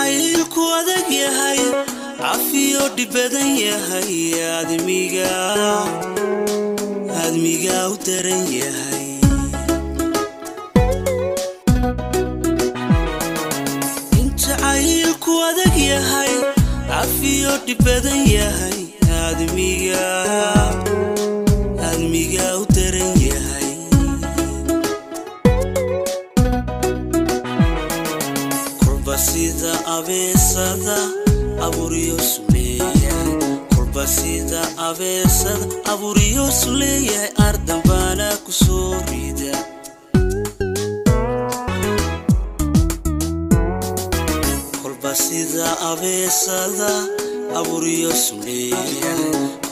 jacaylku adag yahay cafiyo dhibadan yahay admiga u daran yahay jacaylku adag yahay cafiyo dhibadan yahay admiga u daran yahay kurbasida abeesada aburiyo suleeyahay kurbasida abeesada aburiyo suleeyahay ardan baana ku soo rida kurbasida abeesada aburiyo suleeyahay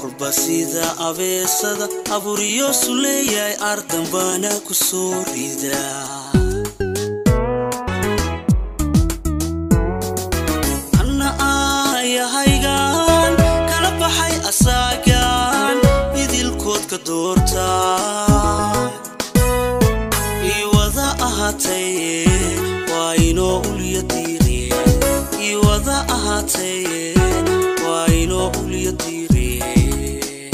kurbasida abeesada aburiyo suleeyahay ardan baana ku soo rida asagan idilkood ka doorta iwada ahaatay waa inoo uliya diiriye iwada ahaatay waa inoo uliya diiriye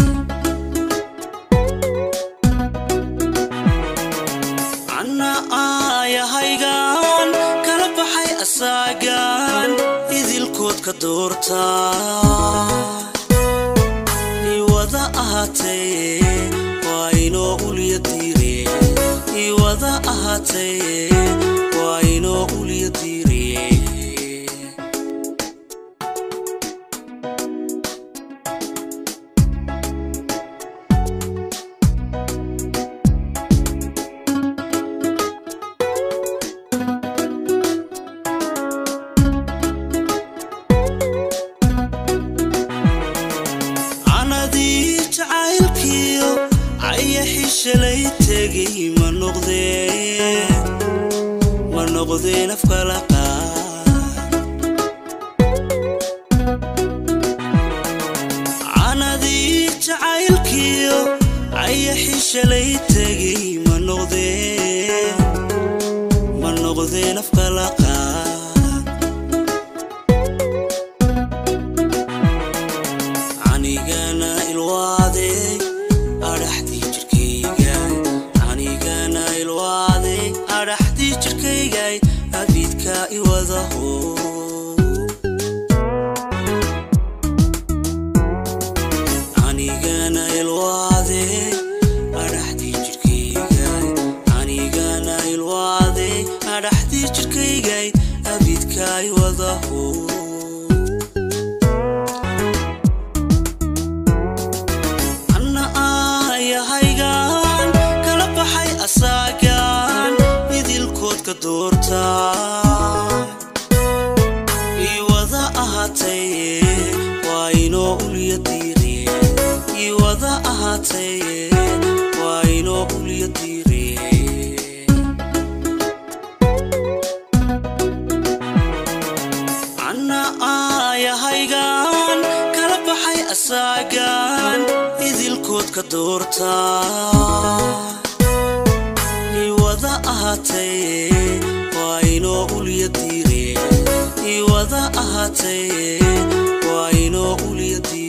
anna aayahaygan kala baxay asagan idilkood ka doorta ahaatay waa inoo uliya diiriye iwada ahaatay waa inoo uliya diiriye shalay tagay ma noqdeen afkala anadii jacaylkiyo ayaxi shalay tagay ma noqdeen afkala anigana ilwaade araxdi jirkaygay abidka iwadaho anigana ilwaade araxdi jirkaygay anigana ilwaade araxdi jirkaygay abidka iwadaho anna aayahaygan kala baxay asagan ka doorta iwada ahaatay waa inoo uliya diiriye iwada ahaatay waa inoo uliya diiriye anna aayahaygan kala baxay asagan idilkood ka doorta iwada ahaatay waa inoo uliya diiriye iwada ahaatay waa inoo uliya diiriye